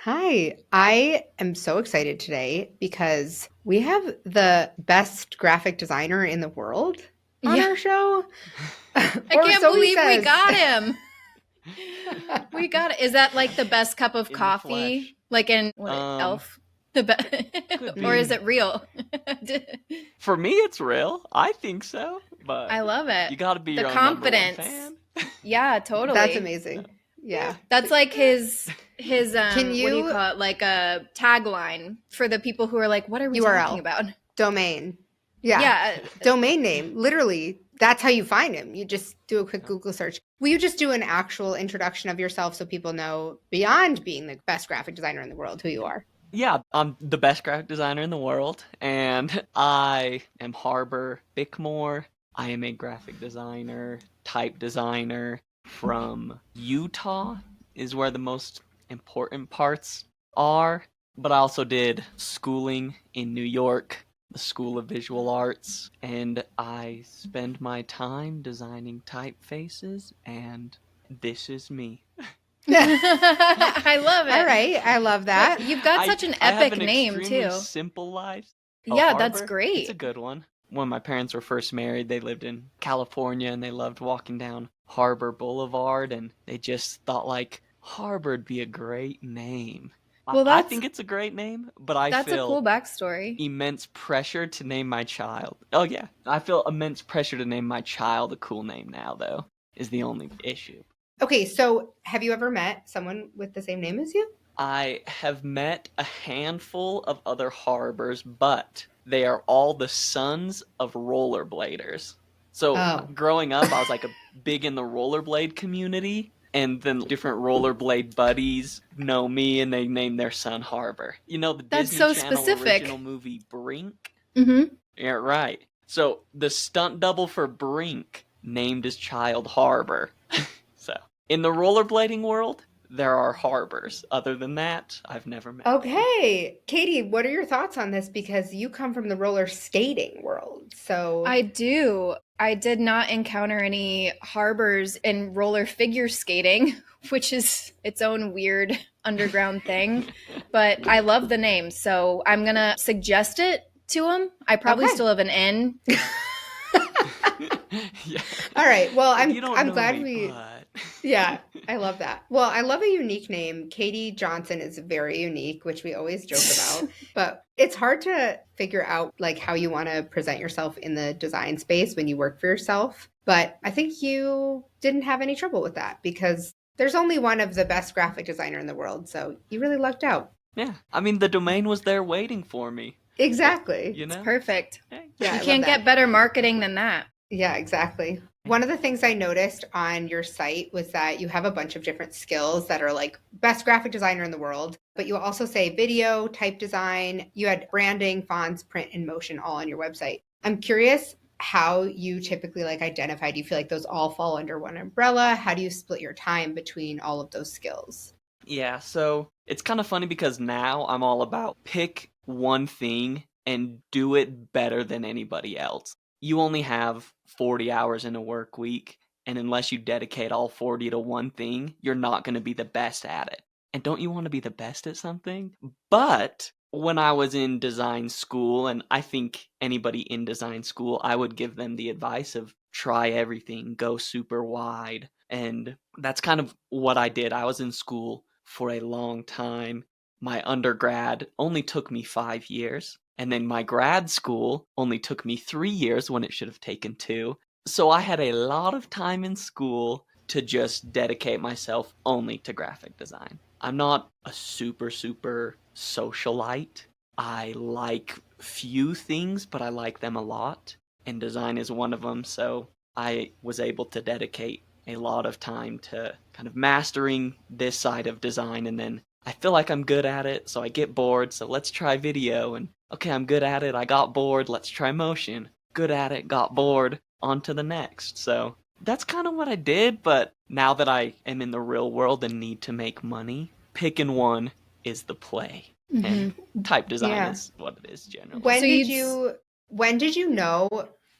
Hi, I am so excited today because we have the best graphic designer in the world on Yeah, our show. I Or can't so he believe we says. got him. We got it. Is that like the best cup of In the coffee? flesh. Like in what Um, Elf? The best, could or be. is it real? For me, it's real. I think so, but I love it. you got to be The your own number one confidence. fan. Yeah, That's totally. amazing. Yeah. Yeah. That's like his Can what do you you call it? Like a tagline for the people who are like, what are we talking URL, about? domain? Yeah. Yeah. Domain name. Literally, that's how you find him. You just do a quick Yeah. Google search. Will you just do an actual introduction of yourself so people know beyond being the best graphic designer in the world who you are? Yeah, I'm the best graphic designer in the world, and I am Harbor Bickmore. I am a graphic designer, type designer from Utah, is where the most important parts are. But I also did schooling in New York, the School of Visual Arts, and I spend my time designing typefaces, and this is me. I love All it. right. I love Well, that. you've got I such an I have epic an name extremely too. simple life. Oh, Yeah, that's Harbor? It's a great. good one. When my parents were first married, they lived in California and they loved walking down Harbor Boulevard and they just thought like Harbor'd be a great name. I, Well, I that's think it's a great name, but I that's a cool feel backstory. immense pressure to name my child. Oh yeah, I feel immense pressure to name my child a cool name now though, is the only issue. Okay, so have you ever met someone with the same name as you? I have met a handful of other harbors, but they are all the sons of rollerbladers. So Oh. growing up, I was like a big in the rollerblade community, and then different rollerblade buddies know me and they name their son Harbor. You know the That's Disney so Channel original specific. movie Brink? Mm-hmm. Yeah, right. So the stunt double for Brink named his child Harbor. So in the rollerblading world, there are harbors. Other than that, I've never met one. Okay. Katie, what are your thoughts on this? Because you come from the roller skating world. So, I do. I did not encounter any harbors in roller figure skating, which is its own weird underground thing. But I love the name, so I'm gonna suggest it to him. I probably okay. still have an N. Yeah. All right. Well, You don't I'm know glad me, we but yeah, I love that. Well, I love a unique name. Katie Johnson is very unique, which we always joke about, but it's hard to figure out like how you want to present yourself in the design space when you work for yourself. But I think you didn't have any trouble with that because there's only one of the best graphic designer in the world, so you really lucked out. yeah. I mean, the domain was there waiting for me. It, Exactly. you It's know? So, perfect. hey. Yeah, You I love can't get that. better marketing than that. Yeah, exactly. One of the things I noticed on your site was that you have a bunch of different skills that are like best graphic designer in the world, but you also say video, type design, you had branding, fonts, print, and motion all on your website. I'm curious how you typically like identify. Do you feel like those all fall under one umbrella? How do you split your time between all of those skills? Yeah, so it's kind of funny because now I'm all about pick one thing and do it better than anybody else. You only have 40 hours in a work week, and unless you dedicate all 40 to one thing, you're not going to be the best at it. And don't you want to be the best at something? But when I was in design school, and I think anybody in design school, I would give them the advice of try everything, go super wide. And that's kind of what I did. I was in school for a long time. My undergrad only took me 5 years, and then my grad school only took me 3 years when it should have taken two. So I had a lot of time in school to just dedicate myself only to graphic design. I'm not a super socialite. I like few things, but I like them a lot, and design is one of them. So I was able to dedicate a lot of time to kind of mastering this side of design, and then I feel like I'm good at it, so I get bored, so let's try video, and okay, I'm good at it, I got bored, let's try motion. Good at it, got bored, on to the next. So that's kind of what I did, but now that I am in the real world and need to make money, picking one is the play. Hmm. And type design Yeah. is what it is generally. So When did you'd you when did you know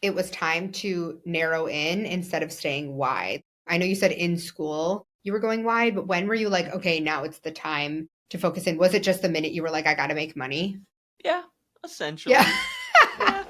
it was time to narrow in instead of staying wide? I know you said in school you were going wide, but when were you like, okay, now it's the time to focus in? Was it just the minute you were like, I got to make money? Yeah, essentially. Yeah. Yeah.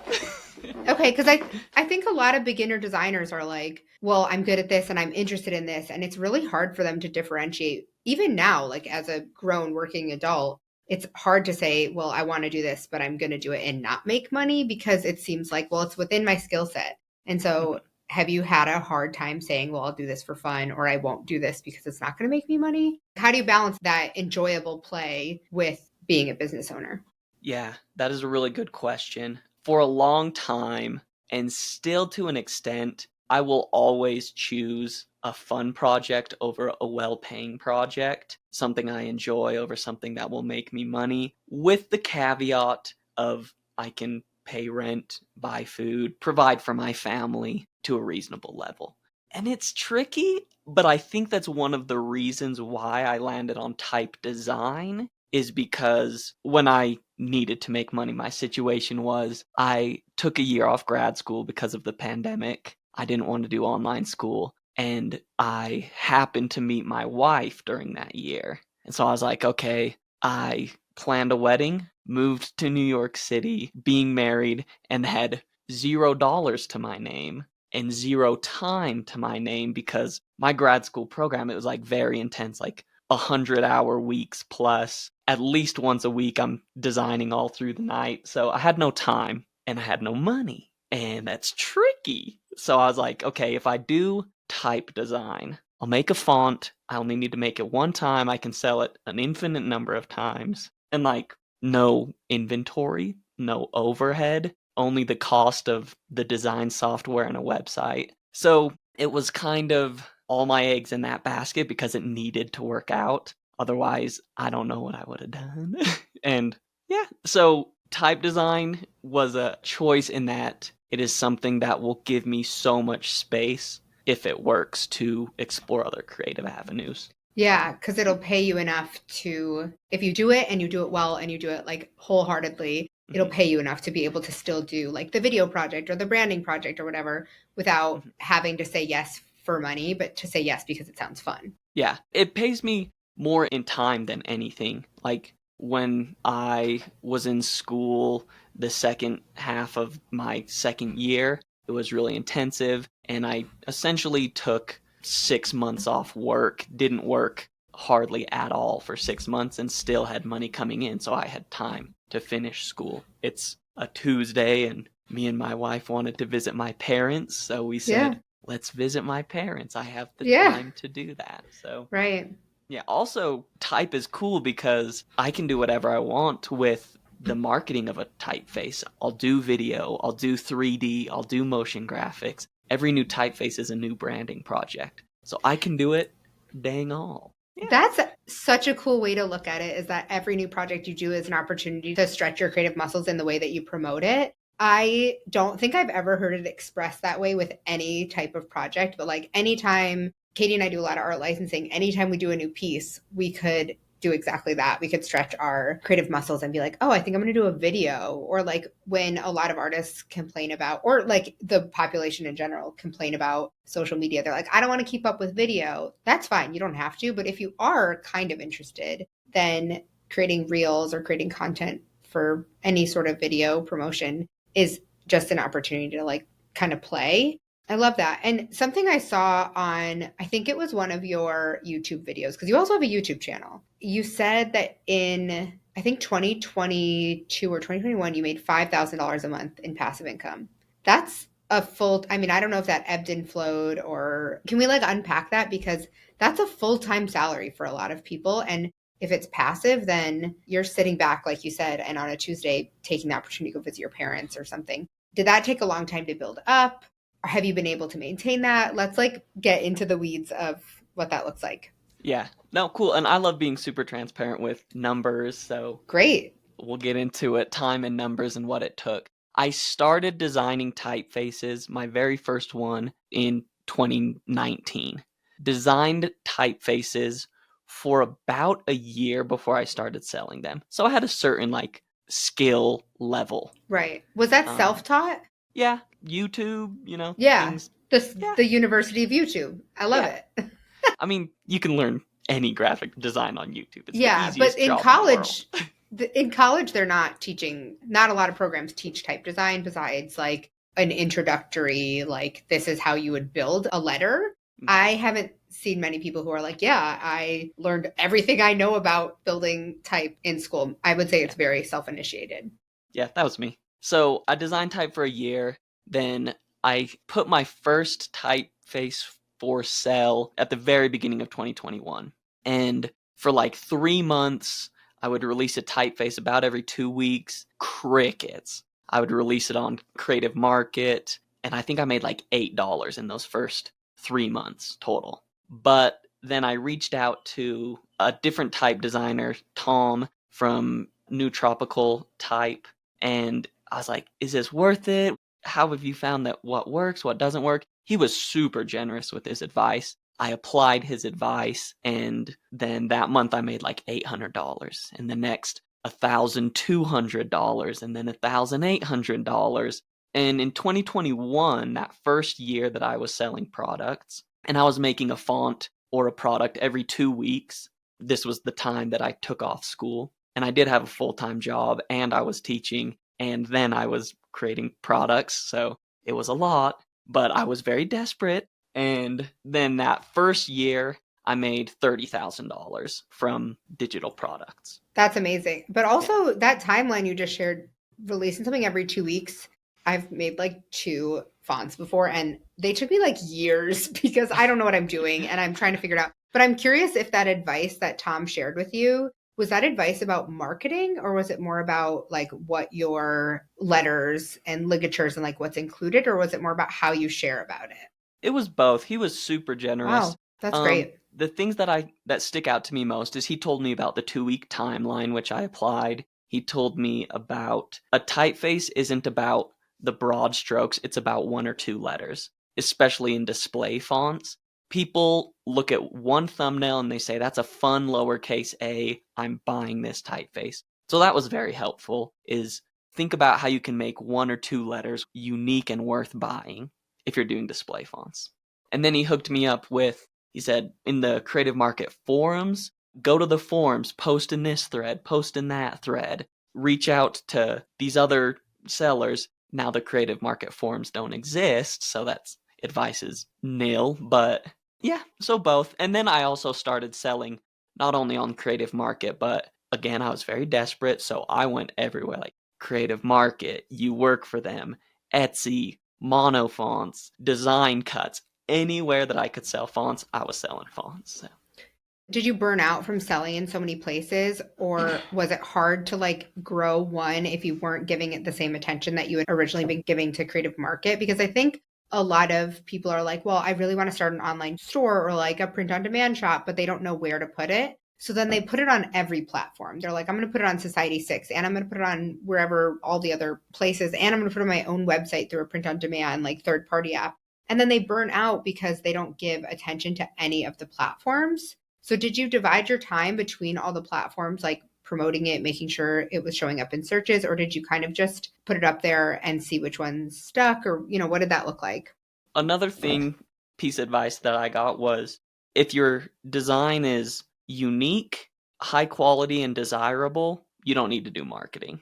Okay, because I think a lot of beginner designers are like, well, I'm good at this and I'm interested in this. And it's really hard for them to differentiate. Even now, like as a grown working adult, it's hard to say, well, I want to do this, but I'm going to do it and not make money because it seems like, well, it's within my skill set. And so have you had a hard time saying, well, I'll do this for fun or I won't do this because it's not going to make me money? How do you balance that enjoyable play with being a business owner? Yeah, that is a really good question. For a long time, and still to an extent, I will always choose a fun project over a well-paying project, something I enjoy over something that will make me money, with the caveat of I can pay rent, buy food, provide for my family to a reasonable level. And it's tricky, but I think that's one of the reasons why I landed on type design is because when I needed to make money, my situation was I took a year off grad school because of the pandemic. I didn't want to do online school. And I happened to meet my wife during that year. And so I was like, okay, I planned a wedding, moved to New York City, being married, and had $0 to my name and zero time to my name because my grad school program, it was like very intense, like 100-hour weeks plus. At least once a week, I'm designing all through the night. So I had no time and I had no money. And that's tricky. So I was like, okay, if I do type design, I'll make a font. I only need to make it one time. I can sell it an infinite number of times. And like, no inventory, no overhead, only the cost of the design software and a website. So it was kind of all my eggs in that basket because it needed to work out. Otherwise, I don't know what I would have done. And yeah, so type design was a choice in that it is something that will give me so much space if it works to explore other creative avenues. Yeah, because it'll pay you enough to, if you do it and you do it well and you do it like wholeheartedly, it'll pay you enough to be able to still do like the video project or the branding project or whatever without having to say yes for money, but to say yes because it sounds fun. Yeah, it pays me more in time than anything. Like when I was in school, the second half of my second year, it was really intensive, and I essentially took 6 months off work, didn't work hardly at all for 6 months, and still had money coming in, so I had time to finish school. It's a Tuesday, and me and my wife wanted to visit my parents, so we said, let's visit my parents. I have the time to do that. So Right. yeah, also type is cool because I can do whatever I want with the marketing of a typeface. I'll do video, I'll do 3D, I'll do motion graphics. Every new typeface is a new branding project. So I can do it dang all. Yeah. That's such a cool way to look at it, is that every new project you do is an opportunity to stretch your creative muscles in the way that you promote it. I don't think I've ever heard it expressed that way with any type of project, but like anytime Katie and I do a lot of art licensing, anytime we do a new piece, we could do exactly that. We could stretch our creative muscles and be like, oh, I think I'm going to do a video. Or like when a lot of artists complain about, or like the population in general complain about social media, they're like, I don't want to keep up with video. That's fine. You don't have to. But if you are kind of interested, then creating reels or creating content for any sort of video promotion is just an opportunity to like kind of play. I love that. And something I saw on, I think it was one of your YouTube videos, because you also have a YouTube channel. You said that in, I think 2022 or 2021, you made $5,000 a month in passive income. That's a full, I mean, I don't know if that ebbed and flowed, or can we like unpack that? Because that's a full-time salary for a lot of people. And if it's passive, then you're sitting back, like you said, and on a Tuesday, taking the opportunity to go visit your parents or something. Did that take a long time to build up? Or have you been able to maintain that? Let's like get into the weeds of what that looks like. Yeah. No, cool. And I love being super transparent with numbers. So Great. We'll get into it, time and numbers and what it took. I started designing typefaces, my very first one, in 2019. Designed typefaces for about a year before I started selling them. So I had a certain like skill level. Right. Was that self-taught? Yeah. YouTube, Yeah. things. The University of YouTube. I love it. I mean, you can learn any graphic design on YouTube. It's the Yeah, but easiest job in the world. in college, they're not teaching, not a lot of programs teach type design besides like an introductory, like this is how you would build a letter. I haven't seen many people who are like, yeah, I learned everything I know about building type in school. I would say it's very self-initiated. Yeah, that was me. So I designed type for a year. Then I put my first typeface for sale at the very beginning of 2021. And for like 3 months, I would release a typeface about every 2 weeks. Crickets. I would release it on Creative Market. And I think I made like $8 in those first 3 months total. But then I reached out to a different type designer, Tom from New Tropical Type. And I was like, is this worth it? How have you found that what works, what doesn't work? He was super generous with his advice. I applied his advice, and then that month I made like $800, and the next $1,200, and then $1,800. And in 2021, that first year that I was selling products, and I was making a font or a product every 2 weeks, this was the time that I took off school. And I did have a full-time job, and I was teaching, and then I was creating products, so it was a lot, but I was very desperate. And then that first year, I made $30,000 from digital products. That's amazing. But also that timeline you just shared, releasing something every 2 weeks. I've made like 2 fonts before, and they took me like years because I don't know what I'm doing and I'm trying to figure it out. But I'm curious if that advice that Tom shared with you, was that advice about marketing, or was it more about like what your letters and ligatures and like what's included, or was it more about how you share about it? It was both. He was super generous. Wow, that's great. The things that stick out to me most is he told me about the 2-week timeline, which I applied. He told me about a typeface isn't about the broad strokes, it's about 1 or 2 letters, especially in display fonts. People look at one thumbnail and they say, that's a fun lowercase a, I'm buying this typeface. So that was very helpful, is think about how you can make 1 or 2 letters unique and worth buying if you're doing display fonts. And then he hooked me up with, he said, in the Creative Market forums, go to the forums, post in this thread, post in that thread, reach out to these other sellers. Now the Creative Market forums don't exist, so that's advice is nil, but yeah, so both. And then I also started selling not only on Creative Market, but again, I was very desperate, so I went everywhere, like Creative Market, You Work for Them, Etsy, Monofonts, Design Cuts, anywhere that I could sell fonts, I was selling fonts. So. Did you burn out from selling in so many places, or was it hard to like grow one if you weren't giving it the same attention that you had originally been giving to Creative Market? Because I think a lot of people are like, well, I really want to start an online store or like a print on demand shop, but they don't know where to put it. So then they put it on every platform. They're like, I'm going to put it on Society6, and I'm going to put it on wherever, all the other places, and I'm going to put it on my own website through a print on demand, like third party app. And then they burn out because they don't give attention to any of the platforms. So did you divide your time between all the platforms, like promoting it, making sure it was showing up in searches, or did you kind of just put it up there and see which ones stuck, or, what did that look like? Another piece of advice that I got was, if your design is unique, high quality, and desirable, you don't need to do marketing.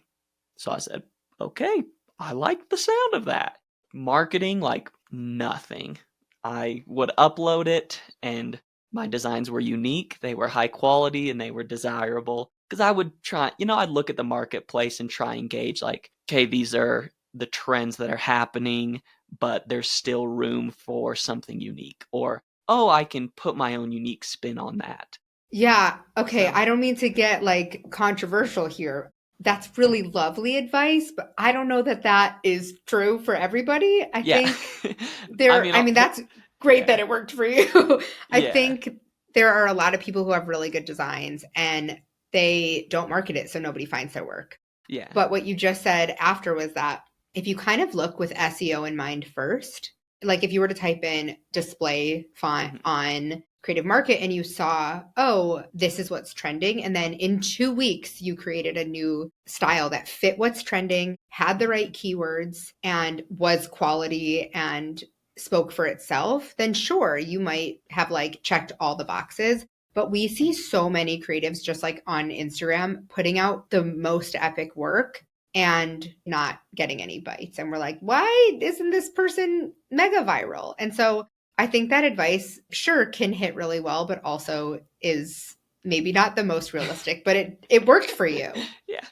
So I said, okay, I like the sound of that. Marketing, like nothing. I would upload it, and my designs were unique, they were high quality, and they were desirable. Because I would try, I'd look at the marketplace and try and gauge, like, okay, these are the trends that are happening, but there's still room for something unique. Or, oh, I can put my own unique spin on that. Yeah. Okay. So. I don't mean to get like controversial here. That's really lovely advice, but I don't know that that is true for everybody. I think that's great that it worked for you. I think there are a lot of people who have really good designs and they don't market it, so nobody finds their work. Yeah. But what you just said after was that if you kind of look with SEO in mind first, like if you were to type in display font on Creative Market and you saw, oh, this is what's trending. And then in 2 weeks, you created a new style that fit what's trending, had the right keywords, and was quality and spoke for itself, then sure, you might have like checked all the boxes. but we see so many creatives just like on Instagram putting out the most epic work and not getting any bites. And we're like, why isn't this person mega viral? And so I think that advice sure can hit really well, but also is maybe not the most realistic, but it worked for you. Yeah.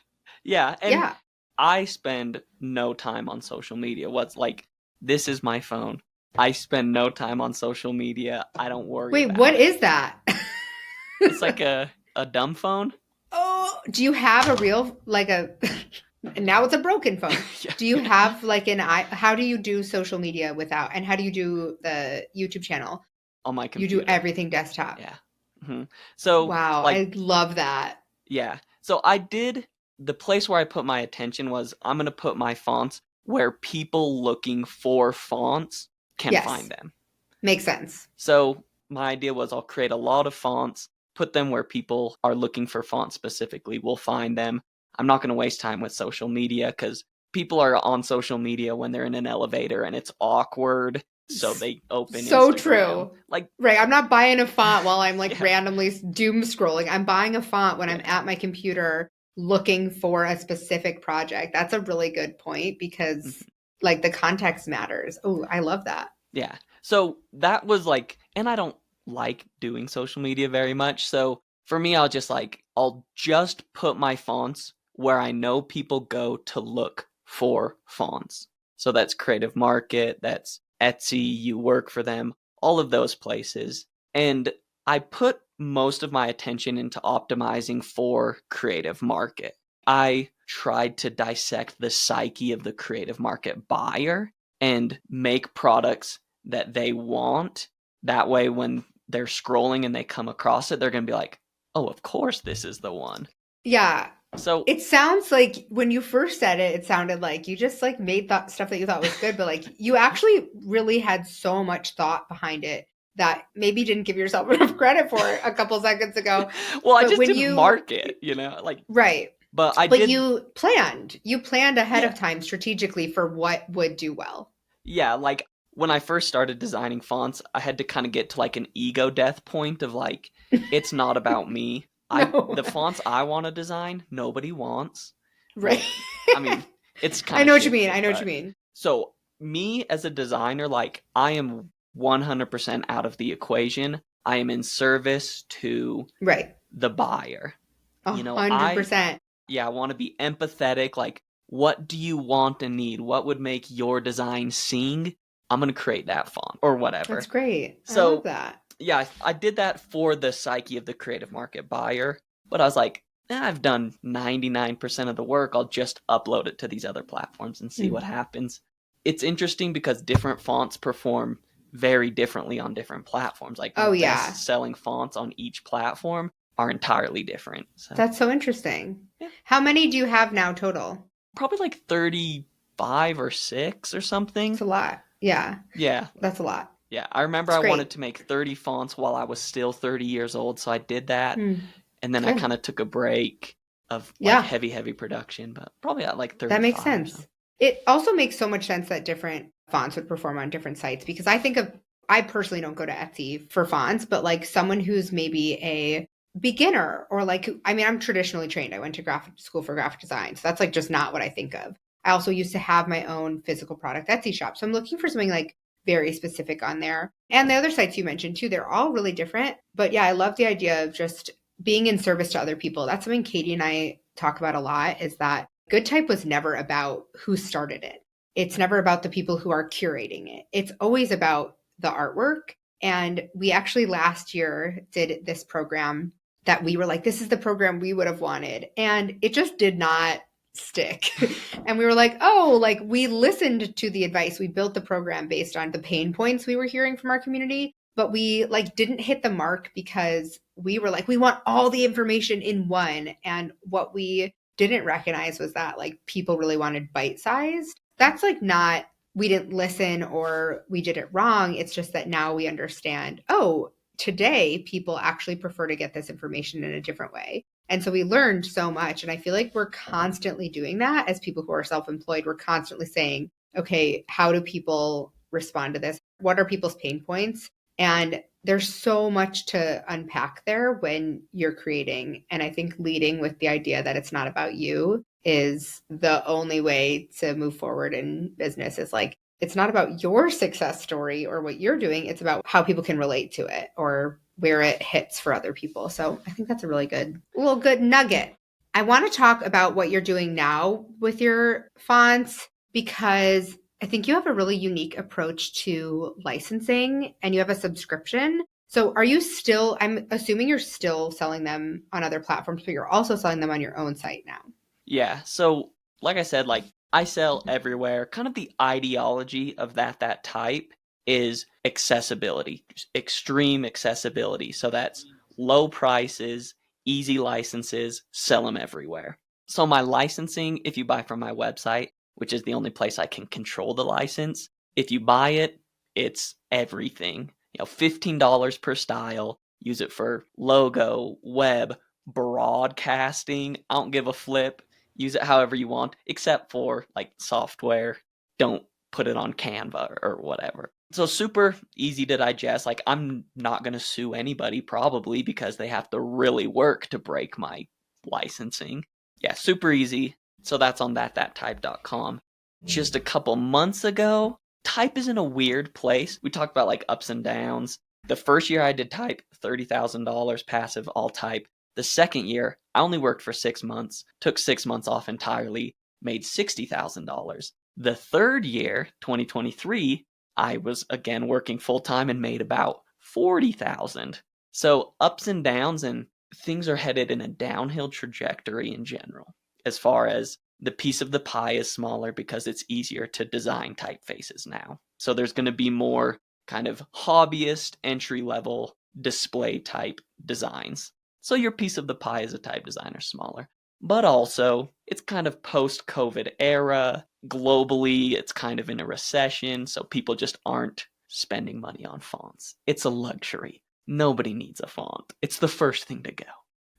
Yeah. And Yeah. I spend no time on social media. What's like, this is my phone. I spend no time on social media. I don't worry Wait, about what it. is that? It's like a dumb phone. Oh, do you have a real, like a, now it's a broken phone. Yeah. Do you have like how do you do social media without, and how do you do the YouTube channel? On my You computer. do everything desktop. Yeah. Mm-hmm. So, wow, like, I love that. Yeah. So the place where I put my attention was I'm going to put my fonts where people looking for fonts can Yes. find them. Makes sense. So my idea was I'll create a lot of fonts, put them where people are looking for fonts specifically, will find them. I'm not going to waste time with social media because people are on social media when they're in an elevator and it's awkward. So they open So Instagram. true. Like, right. I'm not buying a font while I'm like Yeah. randomly doom scrolling. I'm buying a font when I'm Yeah. at my computer looking for a specific project. That's a really good point because like the context matters. Oh, I love that. Yeah. So that was like, and I don't like doing social media very much. So for me, I'll just put my fonts where I know people go to look for fonts. So that's Creative Market, that's Etsy, you work for them, all of those places. And I put most of my attention into optimizing for Creative Market. I tried to dissect the psyche of the Creative Market buyer and make products that they want. That way, when they're scrolling and they come across it, they're going to be like, oh, of course, this is the one. Yeah. So it sounds like when you first said it, it sounded like you just like made that stuff that you thought was good, but like you actually really had so much thought behind it that maybe didn't give yourself enough credit for a couple seconds ago. well, I But just when didn't you- market, like, Right. but I But did. you planned ahead Yeah. of time strategically for what would do well. Yeah, like when I first started designing fonts, I had to kind of get to like an ego death point of like, it's not about me. No. The fonts I want to design, nobody wants. Right. I mean, it's kind I of know what you shifted, mean. I know what but- you mean. So me as a designer, like I am 100% out of the equation. I am in service to Right. the buyer. 100%. I want to be empathetic. Like, what do you want and need? What would make your design sing? I'm going to create that font or whatever. That's great. I So- love that. Yeah, I did that for the psyche of the Creative Market buyer. But I was like, I've done 99% of the work. I'll just upload it to these other platforms and see what happens. It's interesting because different fonts perform very differently on different platforms. Like, Oh, the yeah. best-selling fonts on each platform are entirely different. So That's so interesting. Yeah. How many do you have now total? probably like 35 or 6 or something. It's a lot. Yeah. Yeah. That's a lot. Yeah. I remember That's I great. wanted to make 30 fonts while I was still 30 years old. So I did that. Hmm. And then I Good. kind of took a break of Yeah. heavy production, but probably at like 35. That makes or sense. something. It also makes so much sense that different fonts would perform on different sites because I personally don't go to Etsy for fonts, but like someone who's maybe a beginner or like, I mean, I'm traditionally trained. I went to graphic school for graphic design. So that's like just not what I think of. I also used to have my own physical product Etsy shop. So I'm looking for something like very specific on there. And the other sites you mentioned too, they're all really different. But yeah, I love the idea of just being in service to other people. That's something Katie and I talk about a lot is that Good Type was never about who started it. It's never about the people who are curating it. It's always about the artwork. And we actually last year did this program that we were like, this is the program we would have wanted. And it just did not stick. And we were like, oh, like we listened to the advice. We built the program based on the pain points we were hearing from our community, but we like didn't hit the mark because we were like, we want all the information in one. And what we didn't recognize was that like people really wanted bite-sized. That's like not, we didn't listen or we did it wrong. It's just that now we understand, oh, today people actually prefer to get this information in a different way. And so we learned so much. And I feel like we're constantly doing that as people who are self-employed. We're constantly saying, okay, how do people respond to this? What are people's pain points? And there's so much to unpack there when you're creating. And I think leading with the idea that it's not about you is the only way to move forward in business. Is like, it's not about your success story or what you're doing. It's about how people can relate to it or where it hits for other people. So I think that's a really good nugget. I want to talk about what you're doing now with your fonts because I think you have a really unique approach to licensing and you have a subscription. So are you still, I'm assuming you're still selling them on other platforms, but you're also selling them on your own site now. Yeah, so like I said, like I sell everywhere. Kind of the ideology of that type is accessibility, just extreme accessibility. So that's low prices, easy licenses, sell them everywhere. So my licensing, if you buy from my website, which is the only place I can control the license, if you buy it, it's everything. $15 per style. Use it for logo, web, broadcasting. I don't give a flip. Use it however you want, except for like software. Don't put it on Canva or whatever. So super easy to digest. Like I'm not going to sue anybody probably because they have to really work to break my licensing. Yeah, super easy. So that's on thattype.com. Just a couple months ago, Type is in a weird place. We talked about like ups and downs. The first year I did Type, $30,000 passive, all Type. The second year, I only worked for 6 months, took 6 months off entirely, made $60,000. The third year, 2023, I was again working full time and made about 40,000. So ups and downs, and things are headed in a downhill trajectory in general. As far as the piece of the pie is smaller because it's easier to design typefaces now. So there's going to be more kind of hobbyist entry level display type designs. So your piece of the pie as a type designer is smaller. But also, it's kind of post-COVID era. Globally, it's kind of in a recession, so people just aren't spending money on fonts. It's a luxury. Nobody needs a font. It's the first thing to go.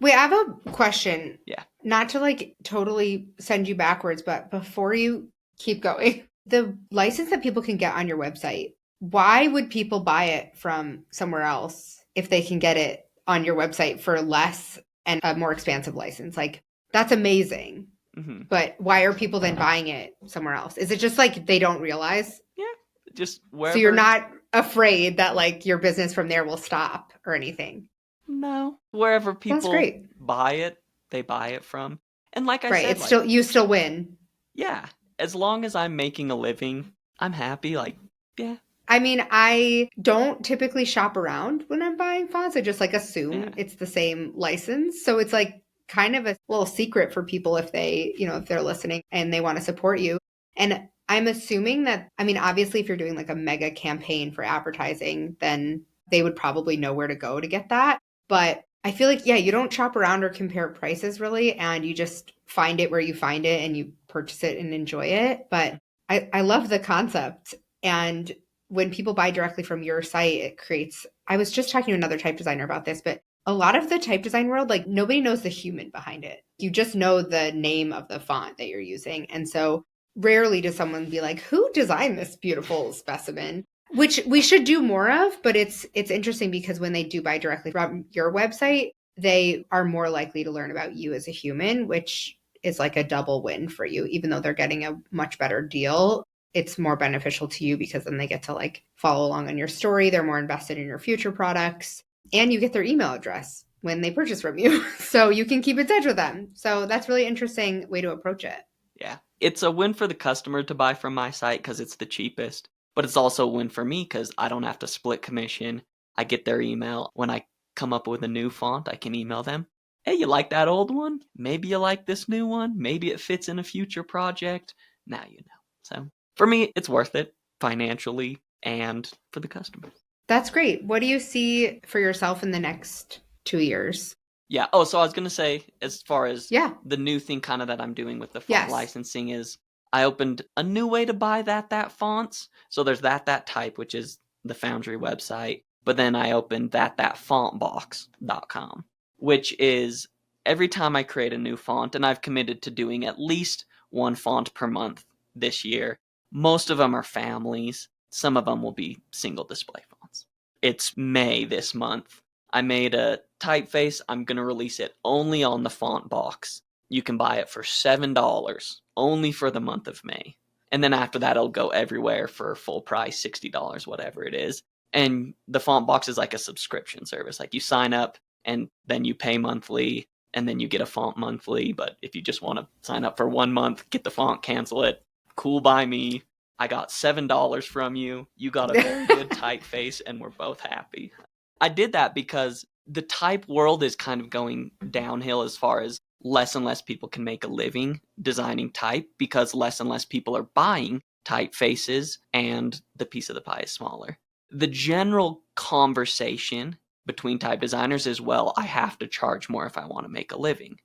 Wait, I have a question. Yeah. Not to like totally send you backwards, but before you keep going, the license that people can get on your website, why would people buy it from somewhere else if they can get it on your website for less and a more expansive license? Like, that's amazing. Mm-hmm. But why are people then buying it somewhere else? Is it just like they don't realize? Yeah, just wherever. So you're not afraid that like your business from there will stop or anything? No, wherever people buy it, they buy it from. And like I said, it's like, still you still win. Yeah, as long as I'm making a living, I'm happy. Like, yeah. I mean, I don't typically shop around when I'm buying fonts. I just like assume it's the same license. So it's like kind of a little secret for people if they, if they're listening and they want to support you. And I'm assuming that, I mean, obviously if you're doing like a mega campaign for advertising, then they would probably know where to go to get that. But I feel like, you don't shop around or compare prices really, and you just find it where you find it and you purchase it and enjoy it. But I love the concept. And when people buy directly from your site, it creates, I was just talking to another type designer about this, but a lot of the type design world, like nobody knows the human behind it. You just know the name of the font that you're using. And so rarely does someone be like, who designed this beautiful specimen? Which we should do more of, but it's interesting because when they do buy directly from your website, they are more likely to learn about you as a human, which is like a double win for you. Even though they're getting a much better deal, it's more beneficial to you because then they get to like follow along on your story. They're more invested in your future products, and you get their email address when they purchase from you. So you can keep in touch with them. So that's really interesting way to approach it. Yeah. It's a win for the customer to buy from my site because it's the cheapest. But it's also a win for me because I don't have to split commission. I get their email. When I come up with a new font, I can email them. Hey, you like that old one? Maybe you like this new one. Maybe it fits in a future project. Now you know. So for me, it's worth it financially and for the customer. That's great. What do you see for yourself in the next 2 years? Yeah. Oh, so I was going to say, as far as the new thing kind of that I'm doing with the font licensing is, I opened a new way to buy that fonts. So there's that type, which is the Foundry website. But then I opened thatfontbox.com, which is every time I create a new font, and I've committed to doing at least one font per month this year. Most of them are families. Some of them will be single display fonts. it's May this month. I made a typeface. I'm going to release it only on the font box. You can buy it for $7 only for the month of May. And then after that, it'll go everywhere for full price, $60, whatever it is. And the font box is like a subscription service. Like you sign up and then you pay monthly and then you get a font monthly. But if you just want to sign up for 1 month, get the font, cancel it, cool by me. I got $7 from you. You got a very good typeface and we're both happy. I did that because the type world is kind of going downhill as far as less and less people can make a living designing type because less and less people are buying typefaces and the piece of the pie is smaller. The general conversation between type designers is, well, I have to charge more if I want to make a living.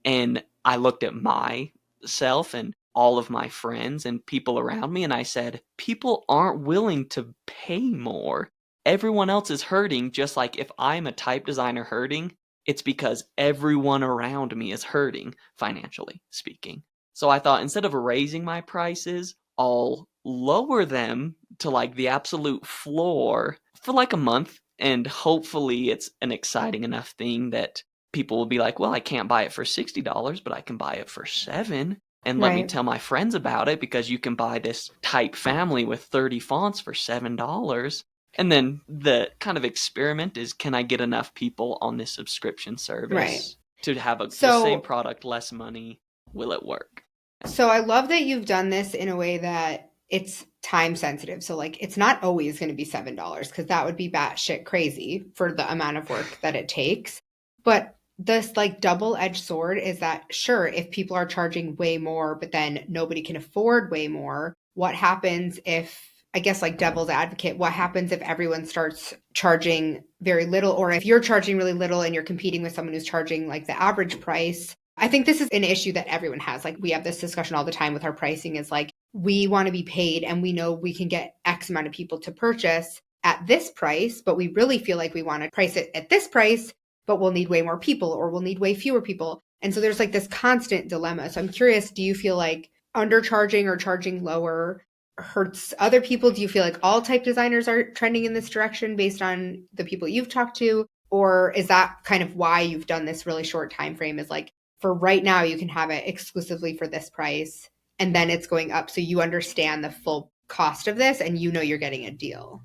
And I looked at myself and all of my friends and people around me and I said, people aren't willing to pay more. Everyone else is hurting, just like if I'm a type designer hurting, it's because everyone around me is hurting, financially speaking. So I thought instead of raising my prices, I'll lower them to like the absolute floor for like a month. And hopefully it's an exciting enough thing that people will be like, well, I can't buy it for $60, but I can buy it for $7. And let me tell my friends about it because you can buy this type family with 30 fonts for $7. And then the kind of experiment is, can I get enough people on this subscription service to have the same product, less money? Will it work? So I love that you've done this in a way that it's time sensitive. So like it's not always going to be $7 because that would be batshit crazy for the amount of work that it takes. But this like double-edged sword is that sure, if people are charging way more, but then nobody can afford way more, what happens if, I guess like devil's advocate, what happens if everyone starts charging very little, or if you're charging really little and you're competing with someone who's charging like the average price? I think this is an issue that everyone has. Like we have this discussion all the time with our pricing is like, we want to be paid and we know we can get X amount of people to purchase at this price, but we really feel like we want to price it at this price, but we'll need way more people or we'll need way fewer people. And so there's like this constant dilemma. So I'm curious, do you feel like undercharging or charging lower hurts other people? Do you feel like all type designers are trending in this direction based on the people you've talked to? Or is that kind of why you've done this really short time frame, is like for right now you can have it exclusively for this price and then it's going up so you understand the full cost of this and you know you're getting a deal?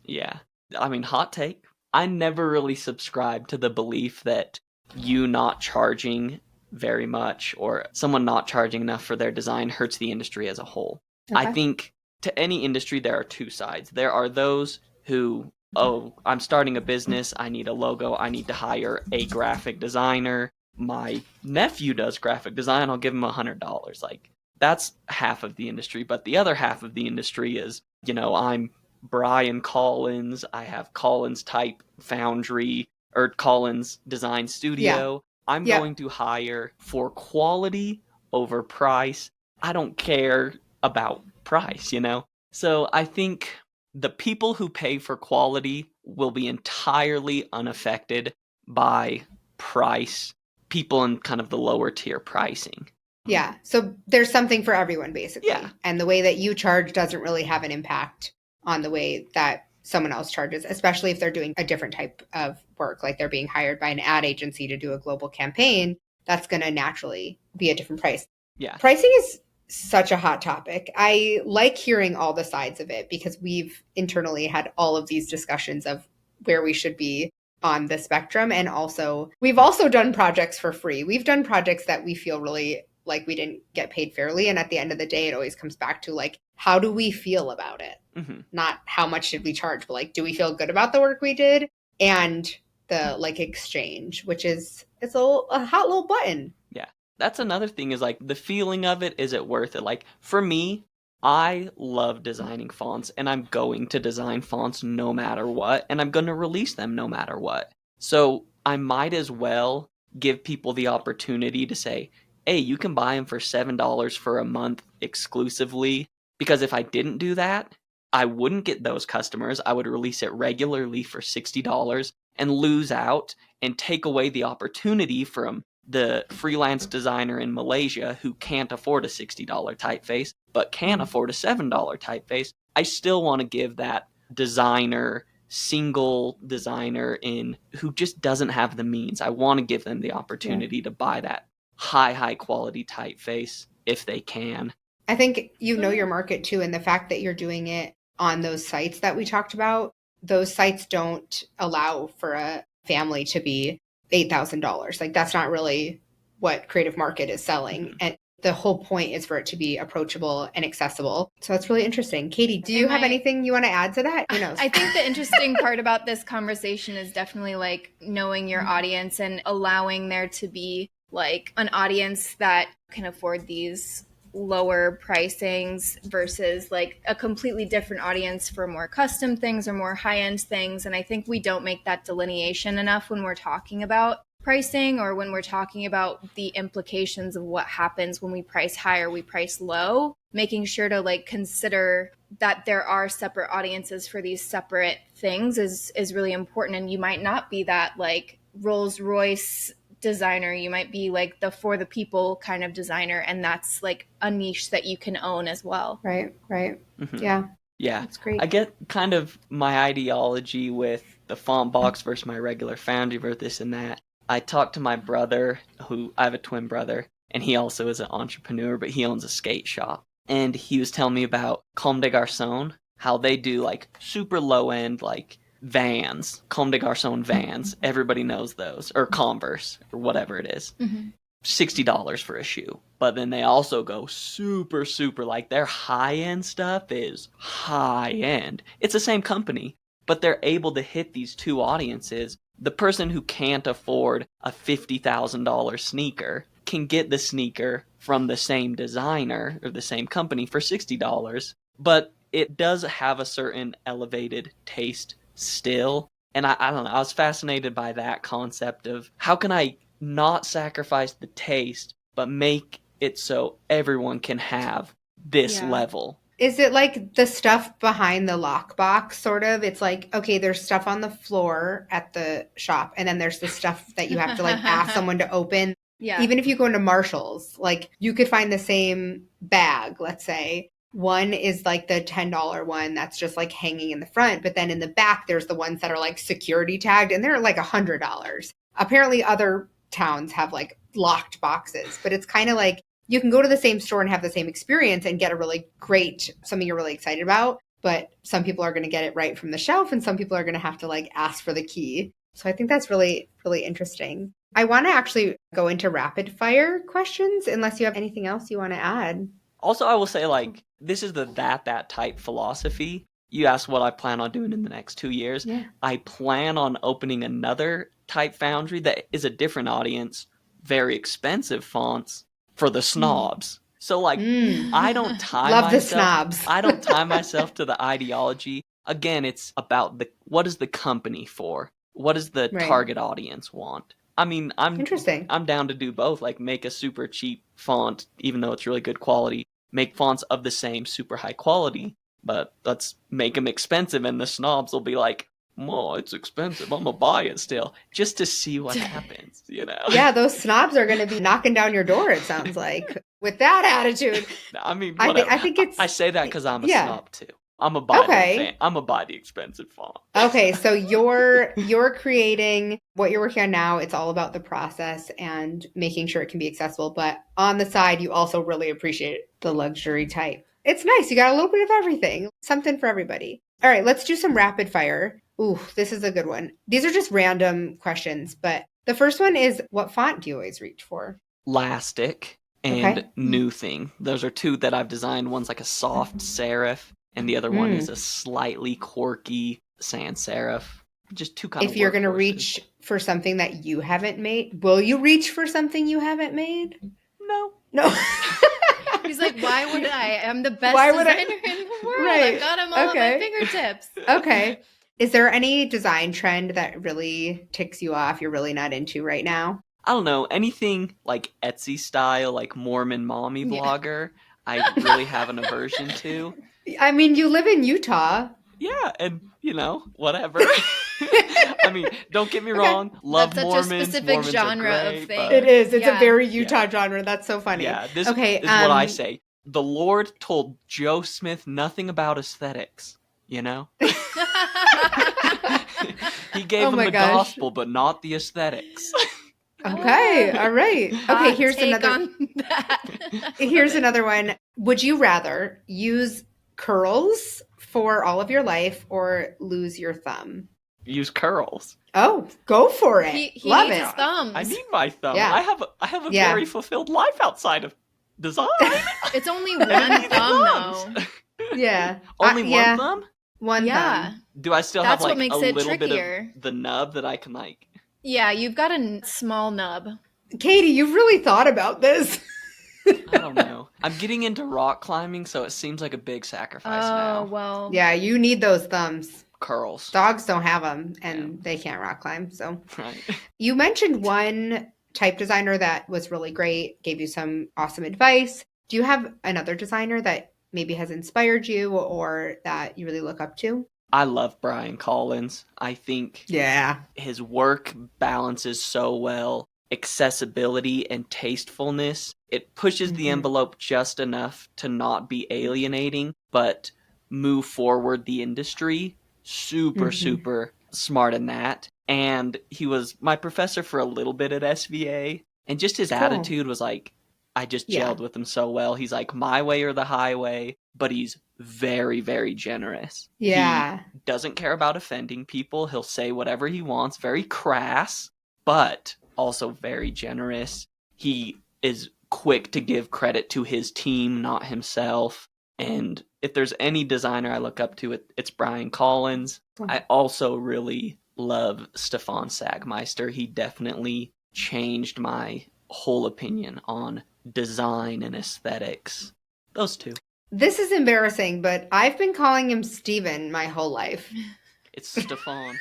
Yeah. I mean, hot take. I never really subscribed to the belief that you not charging very much or someone not charging enough for their design hurts the industry as a whole. Okay. I think to any industry, there are two sides. There are those who, oh, I'm starting a business, I need a logo, I need to hire a graphic designer. My nephew does graphic design, I'll give him $100. Like, that's half of the industry. But the other half of the industry is, you know, I'm Brian Collins, I have Collins Type Foundry or Collins Design Studio. Yeah. I'm going to hire for quality over price. I don't care about price, you know? So I think the people who pay for quality will be entirely unaffected by price, people in kind of the lower tier pricing. Yeah. So there's something for everyone, basically. Yeah. And the way that you charge doesn't really have an impact on the way that someone else charges, especially if they're doing a different type of work, like they're being hired by an ad agency to do a global campaign. That's going to naturally be a different price. Yeah. Pricing is such a hot topic. I like hearing all the sides of it because we've internally had all of these discussions of where we should be on the spectrum. And also, we've also done projects for free. We've done projects that we feel really like we didn't get paid fairly. And at the end of the day, it always comes back to like, how do we feel about it? Mm-hmm. Not how much did we charge, but like, do we feel good about the work we did? And the like exchange, which is, it's a hot little button. Yeah. That's another thing is like the feeling of it. Is it worth it? Like for me, I love designing fonts and I'm going to design fonts no matter what. And I'm going to release them no matter what. So I might as well give people the opportunity to say, hey, you can buy them for $7 for a month exclusively. Because if I didn't do that, I wouldn't get those customers. I would release it regularly for $60 and lose out and take away the opportunity from the freelance designer in Malaysia who can't afford a $60 typeface, but can afford a $7 typeface. I still want to give that designer single designer who just doesn't have the means. I want to give them the opportunity to buy that high quality typeface if they can. I think you know your market too, and the fact that you're doing it on those sites that we talked about, those sites don't allow for a family to be $8,000. Like that's not really what Creative Market is selling. Mm-hmm. And the whole point is for it to be approachable and accessible. So that's really interesting. Katie, do you have anything you want to add to that? Who knows? I think the interesting part about this conversation is definitely like knowing your audience and allowing there to be like an audience that can afford these lower pricings versus like a completely different audience for more custom things or more high-end things. And I think we don't make that delineation enough when we're talking about pricing or when we're talking about the implications of what happens when we price high or we price low, making sure to like consider that there are separate audiences for these separate things is really important. And you might not be that like Rolls-Royce designer, you might be like the for the people kind of designer, and that's like a niche that you can own as well. Right. Mm-hmm. Yeah, that's great. I get kind of my ideology with the font box versus my regular Foundry versus this and that. I talked to my brother, who I have a twin brother, and he also is an entrepreneur, but he owns a skate shop, and he was telling me about Comme des Garçons, how they do like super low end like Vans, Comme des Garçons Vans. Everybody knows those. Or Converse, or whatever it is. Mm-hmm. $60 for a shoe. But then they also go super, like their high-end stuff is high-end. It's the same company, but they're able to hit these two audiences. The person who can't afford a $50,000 sneaker can get the sneaker from the same designer or the same company for $60. But it does have a certain elevated taste still, and I don't know, I was fascinated by that concept of how can I not sacrifice the taste but make it so everyone can have this level. Is it like the stuff behind the lockbox sort of? It's like, okay, there's stuff on the floor at the shop, and then there's the stuff that you have to like ask someone to open. Yeah. Even if you go into Marshall's, like you could find the same bag, let's say. One is like the $10 one that's just like hanging in the front. But then in the back, there's the ones that are like security tagged and they're like $100. Apparently other towns have like locked boxes, but it's kind of like you can go to the same store and have the same experience and get a really great, something you're really excited about. But some people are going to get it right from the shelf and some people are going to have to like ask for the key. So I think that's really, really interesting. I want to actually go into rapid fire questions unless you have anything else you want to add. Also, I will say, like, this is the that type philosophy. You asked what I plan on doing in the next 2 years. Yeah. I plan on opening another type foundry that is a different audience, very expensive fonts for the snobs. So, like, I don't tie Love myself. the snobs. I don't tie myself to the ideology. Again, it's about what is the company for? What does the target audience want? I mean, Interesting. I'm down to do both, like make a super cheap font, even though it's really good quality, make fonts of the same super high quality, but let's make them expensive and the snobs will be like, "Oh, it's expensive, I'm gonna buy it still," just to see what happens, you know? Yeah, those snobs are going to be knocking down your door, it sounds like, with that attitude. I mean, I think it's... I say that because I'm a snob too. I'm a buy the expensive font. Okay, so you're creating what you're working on now. It's all about the process and making sure it can be accessible. But on the side, you also really appreciate the luxury type. It's nice. You got a little bit of everything. Something for everybody. All right, let's do some rapid fire. Ooh, this is a good one. These are just random questions. But the first one is, what font do you always reach for? Lastic and New Thing. Those are two that I've designed. One's like a soft serif. And the other one is a slightly quirky sans serif. Just two kind of. If you're going to reach for something that you haven't made, will you reach for something you haven't made? No. He's like, why would I? I'm the best designer in the world. Right. I've got them all at my fingertips. Okay. Is there any design trend that really ticks you off you're really not into right now? I don't know. Anything like Etsy style, like Mormon mommy vlogger, I really have an aversion to. I mean, you live in Utah. Yeah, and, you know, whatever. I mean, don't get me wrong. Love That's Mormons. Such a specific Mormons genre great, of thing. It is. It's a very Utah genre. That's so funny. Yeah, this is what I say. The Lord told Joe Smith nothing about aesthetics, you know? He gave Oh him my the gosh. gospel, but not the aesthetics. Okay, all right. Okay, Hot here's take another on that. here's Love it. another one. Would you rather use curls for all of your life or lose your thumb? Use curls. Oh, go for it. He Love needs it. his thumbs. I need my thumb. Yeah. I have a Yeah. very fulfilled life outside of design. It's only And one I need thumb, thumbs. though. Yeah. Only one yeah, thumb? One Yeah. thumb. Do I still That's have what like a makes it little bit trickier. of the nub that I can like? Yeah, you've got a small nub. Katie, you've really thought about this. I don't know. I'm getting into rock climbing, so it seems like a big sacrifice Oh, now. well. Yeah, you need those thumbs. Curls. Dogs don't have them, and Yeah. they can't rock climb. So Right. you mentioned one type designer that was really great, gave you some awesome advice. Do you have another designer that maybe has inspired you or that you really look up to? I love Brian Collins. I think Yeah. his work balances so well accessibility and tastefulness. It pushes the Mhm. envelope just enough to not be alienating, but move forward the industry. Super, Mhm. super smart in that. And he was my professor for a little bit at SVA. And just his Cool. attitude was like, I just Yeah. gelled with him so well. He's like, my way or the highway, but he's very, very generous. Yeah. He doesn't care about offending people. He'll say whatever he wants, very crass, but also very generous. He is quick to give credit to his team, not himself. And if there's any designer I look up to, it's Brian Collins. I also really love Stefan Sagmeister. He definitely changed my whole opinion on design and aesthetics. Those two. This is embarrassing, but I've been calling him Steven my whole life. It's Stefan.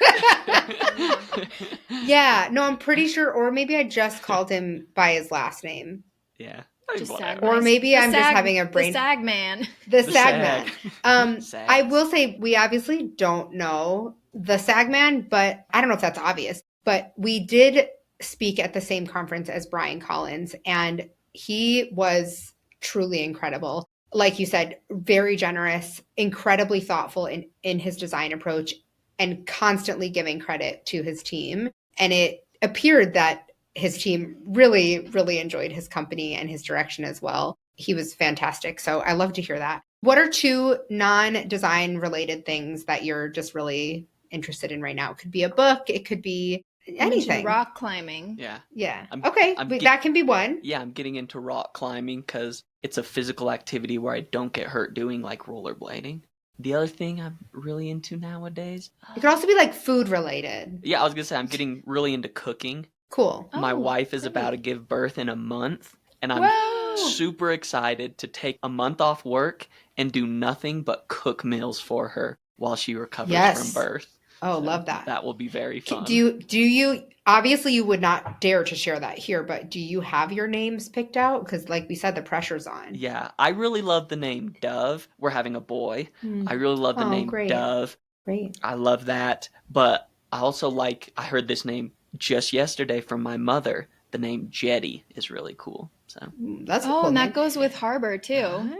Yeah, no, I'm pretty sure, or maybe I just called him by his last name. Yeah. Just Whatever. Or maybe I'm just having a brain. The sag man. The The Sag Man. Sags. I will say we obviously don't know the Sag Man, but I don't know if that's obvious. But we did speak at the same conference as Brian Collins, and he was truly incredible. Like you said, very generous, incredibly thoughtful in his design approach, and constantly giving credit to his team. And it appeared that his team really, really enjoyed his company and his direction as well. He was fantastic. So I love to hear that. What are two non-design related things that you're just really interested in right now? It could be a book. It could be You mentioned anything. rock climbing. Yeah. Yeah. I'm- Okay. I'm That can be one. Yeah, I'm getting into rock climbing because it's a physical activity where I don't get hurt doing like rollerblading. The other thing I'm really into nowadays. It could also be like food related. Yeah, I was gonna say I'm getting really into cooking. Cool. My Oh, wife is great. about to give birth in a month, and I'm Whoa! super excited to take a month off work and do nothing but cook meals for her while she recovers Yes. from birth. Oh, So love that. That will be very fun. Do you obviously you would not dare to share that here, but do you have your names picked out? Because like we said, the pressure's on. Yeah, I really love the name Dove. We're having a boy. I really love the Oh, name great. Dove. Great. I love that. But I also I heard this name just yesterday from my mother. The name Jetty is really cool. So. That's a Oh, cool and name. that goes with Harbor too.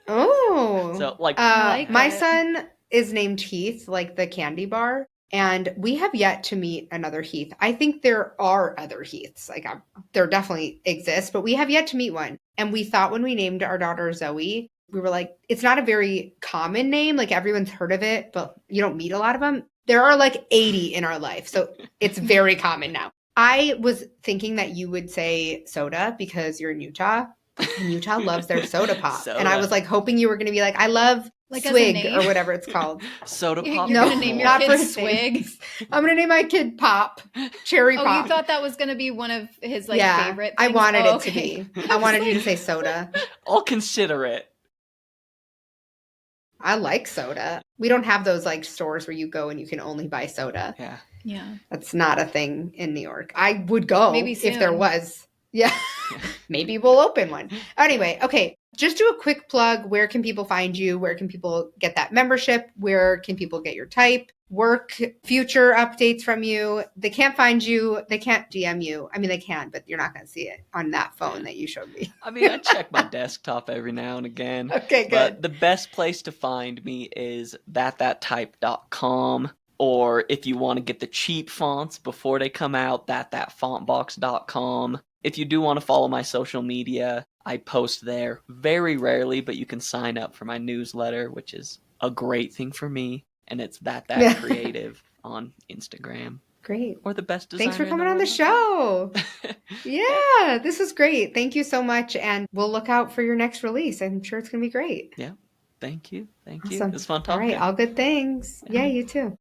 Oh. So like, I like my it. son is named Heath, like the candy bar, and we have yet to meet another Heath. I think there are other Heaths. Like there definitely exist, but we have yet to meet one. And we thought when we named our daughter Zoe, we were like, it's not a very common name. Like everyone's heard of it, but you don't meet a lot of them. There are like 80 in our life. So it's very common now. I was thinking that you would say soda because you're in Utah. And Utah loves their soda pop. Soda. And I was like hoping you were going to be like, I love Like as a Swig name? or whatever it's called. Soda You're Pop. No, gonna name your not kid for his Swig. names. I'm going to name my kid Pop, Cherry Oh, Pop. you thought that was gonna be one of his like yeah, favorite I things? wanted Oh, it to okay. be. I wanted you to say soda. I'll consider it. I like soda. We don't have those like stores where you go and you can only buy soda. Yeah. Yeah. That's not a thing in New York. I would go Maybe if there soon. was. Yeah. Maybe we'll open one. Anyway, okay. Just do a quick plug. Where can people find you? Where can people get that membership? Where can people get your type, work, future updates from you? They can't find you. They can't DM you. I mean, they can, but you're not going to see it on that phone that you showed me. I mean, I check my desktop every now and again. Okay, But good. the best place to find me is thattype.com. Or if you want to get the cheap fonts before they come out, thatfontbox.com. If you do want to follow my social media, I post there very rarely, but you can sign up for my newsletter, which is a great thing for me. And it's Yeah. creative on Instagram. Great. Or the best designer Thanks for in coming the on the world. show. Yeah, this was great. Thank you so much. And we'll look out for your next release. I'm sure it's going to be great. Yeah. Thank you. Thank you. Awesome. It's fun All right. talking. All good things. Yeah, you too.